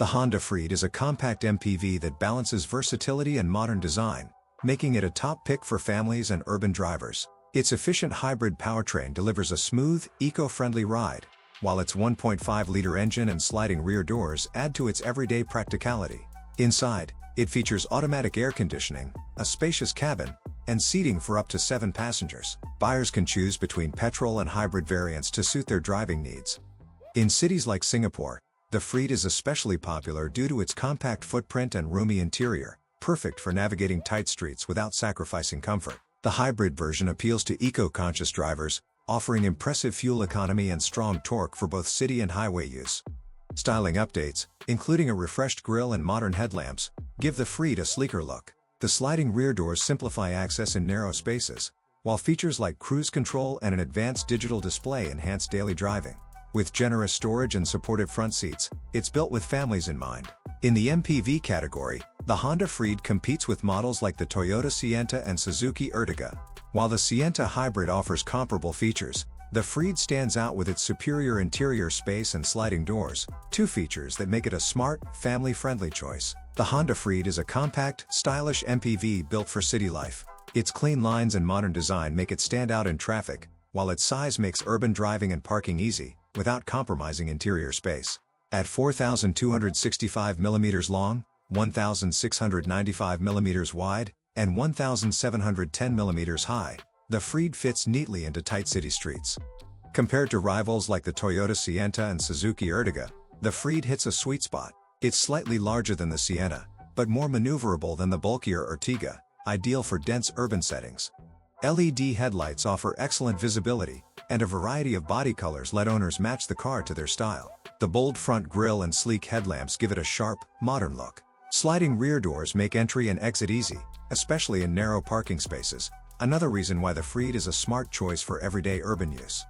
The Honda Freed is a compact MPV that balances versatility and modern design, making it a top pick for families and urban drivers. Its efficient hybrid powertrain delivers a smooth, eco-friendly ride, while its 1.5-liter engine and sliding rear doors add to its everyday practicality. Inside, it features automatic air conditioning, a spacious cabin, and seating for up to 7 passengers. Buyers can choose between petrol and hybrid variants to suit their driving needs. In cities like Singapore, the Freed is especially popular due to its compact footprint and roomy interior, perfect for navigating tight streets without sacrificing comfort. The hybrid version appeals to eco-conscious drivers, offering impressive fuel economy and strong torque for both city and highway use. Styling updates, including a refreshed grille and modern headlamps, give the Freed a sleeker look. The sliding rear doors simplify access in narrow spaces, while features like cruise control and an advanced digital display enhance daily driving. With generous storage and supportive front seats, it's built with families in mind. In the MPV category, the Honda Freed competes with models like the Toyota Sienta and Suzuki Ertiga. While the Sienta Hybrid offers comparable features, the Freed stands out with its superior interior space and sliding doors, two features that make it a smart, family-friendly choice. The Honda Freed is a compact, stylish MPV built for city life. Its clean lines and modern design make it stand out in traffic, while its size makes urban driving and parking easy, without compromising interior space. At 4,265 mm long, 1,695 mm wide, and 1,710 mm high, the Freed fits neatly into tight city streets. Compared to rivals like the Toyota Sienta and Suzuki Ertiga, the Freed hits a sweet spot. It's slightly larger than the Sienta, but more maneuverable than the bulkier Ertiga, ideal for dense urban settings. LED headlights offer excellent visibility, and a variety of body colors let owners match the car to their style. The bold front grille and sleek headlamps give it a sharp, modern look. Sliding rear doors make entry and exit easy, especially in narrow parking spaces, another reason why the Freed is a smart choice for everyday urban use.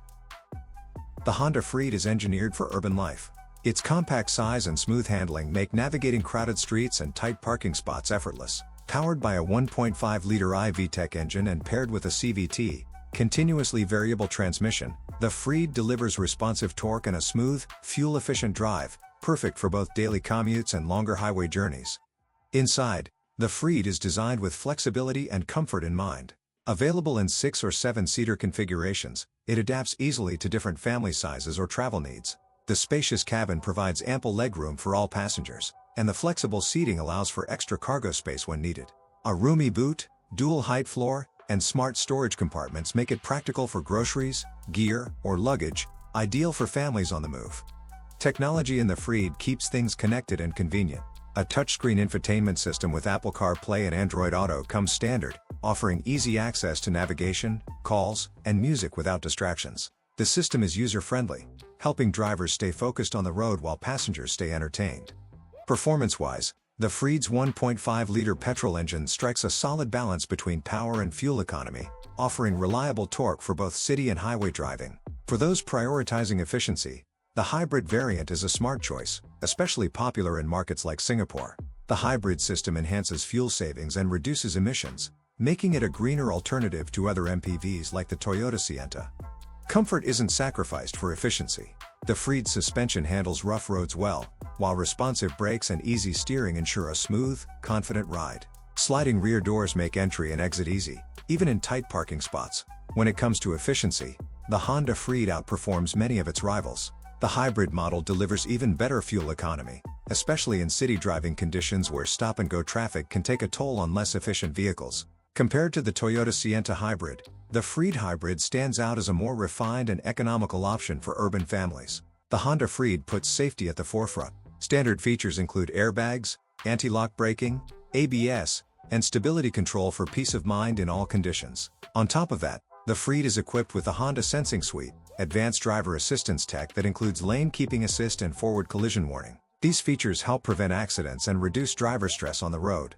The Honda Freed is engineered for urban life. Its compact size and smooth handling make navigating crowded streets and tight parking spots effortless. Powered by a 1.5-liter iVTEC engine and paired with a CVT, continuously variable transmission, the Freed delivers responsive torque and a smooth, fuel-efficient drive, perfect for both daily commutes and longer highway journeys. Inside, the Freed is designed with flexibility and comfort in mind. Available in 6 or 7-seater configurations, it adapts easily to different family sizes or travel needs. The spacious cabin provides ample legroom for all passengers, and the flexible seating allows for extra cargo space when needed. A roomy boot, dual-height floor, and smart storage compartments make it practical for groceries, gear, or luggage, ideal for families on the move. Technology in the Freed keeps things connected and convenient. A touchscreen infotainment system with Apple CarPlay and Android Auto comes standard, offering easy access to navigation, calls, and music without distractions. The system is user-friendly, helping drivers stay focused on the road while passengers stay entertained. Performance-wise, the Freed's 1.5-liter petrol engine strikes a solid balance between power and fuel economy, offering reliable torque for both city and highway driving. For those prioritizing efficiency, the hybrid variant is a smart choice, especially popular in markets like Singapore. The hybrid system enhances fuel savings and reduces emissions, making it a greener alternative to other MPVs like the Toyota Sienta. Comfort isn't sacrificed for efficiency. The Freed suspension handles rough roads well, while responsive brakes and easy steering ensure a smooth, confident ride. Sliding rear doors make entry and exit easy, even in tight parking spots. When it comes to efficiency, the Honda Freed outperforms many of its rivals. The hybrid model delivers even better fuel economy, especially in city driving conditions where stop-and-go traffic can take a toll on less efficient vehicles. Compared to the Toyota Sienta Hybrid, the Freed Hybrid stands out as a more refined and economical option for urban families. The Honda Freed puts safety at the forefront. Standard features include airbags, anti-lock braking, ABS, and stability control for peace of mind in all conditions. On top of that, the Freed is equipped with the Honda Sensing Suite, advanced driver assistance tech that includes lane keeping assist and forward collision warning. These features help prevent accidents and reduce driver stress on the road.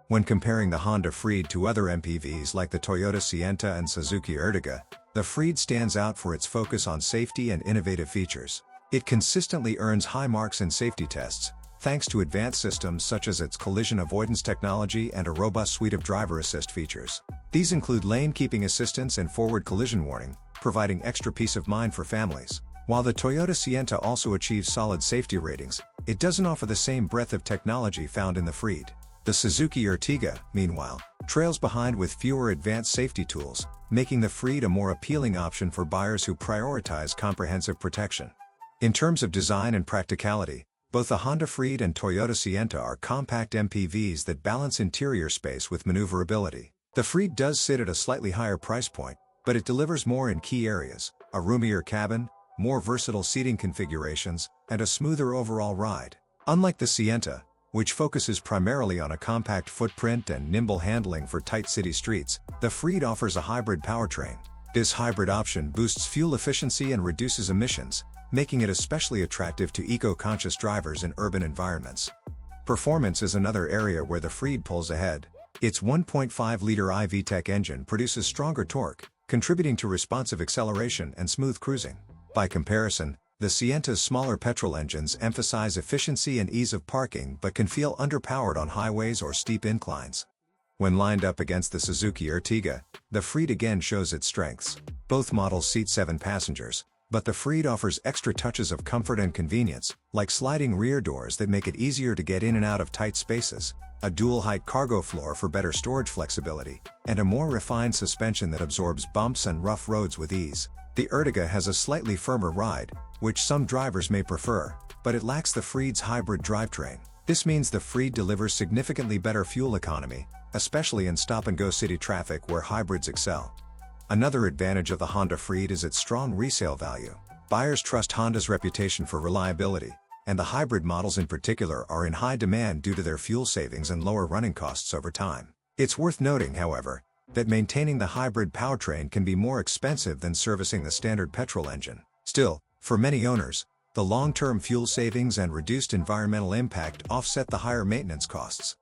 When comparing the Honda Freed to other MPVs like the Toyota Sienta and Suzuki Ertiga, the Freed stands out for its focus on safety and innovative features. It consistently earns high marks in safety tests, thanks to advanced systems such as its collision avoidance technology and a robust suite of driver assist features. These include lane keeping assistance and forward collision warning, providing extra peace of mind for families. While the Toyota Sienta also achieves solid safety ratings, it doesn't offer the same breadth of technology found in the Freed. The Suzuki Ertiga, meanwhile, trails behind with fewer advanced safety tools, making the Freed a more appealing option for buyers who prioritize comprehensive protection. In terms of design and practicality, both the Honda Freed and Toyota Sienta are compact MPVs that balance interior space with maneuverability. The Freed does sit at a slightly higher price point, but it delivers more in key areas: a roomier cabin, more versatile seating configurations, and a smoother overall ride. Unlike the Sienta, which focuses primarily on a compact footprint and nimble handling for tight city streets, the Freed offers a hybrid powertrain. This hybrid option boosts fuel efficiency and reduces emissions, making it especially attractive to eco-conscious drivers in urban environments. Performance is another area where the Freed pulls ahead. Its 1.5-liter i-VTEC engine produces stronger torque, contributing to responsive acceleration and smooth cruising. By comparison, the Sienta's smaller petrol engines emphasize efficiency and ease of parking but can feel underpowered on highways or steep inclines. When lined up against the Suzuki Ertiga, the Freed again shows its strengths. Both models seat 7 passengers, but the Freed offers extra touches of comfort and convenience, like sliding rear doors that make it easier to get in and out of tight spaces, a dual-height cargo floor for better storage flexibility, and a more refined suspension that absorbs bumps and rough roads with ease. The Ertiga has a slightly firmer ride, which some drivers may prefer, but it lacks the Freed's hybrid drivetrain. This means the Freed delivers significantly better fuel economy, especially in stop-and-go city traffic where hybrids excel. Another advantage of the Honda Freed is its strong resale value. Buyers trust Honda's reputation for reliability, and the hybrid models in particular are in high demand due to their fuel savings and lower running costs over time. It's worth noting, however, that maintaining the hybrid powertrain can be more expensive than servicing the standard petrol engine. Still, for many owners, the long-term fuel savings and reduced environmental impact offset the higher maintenance costs.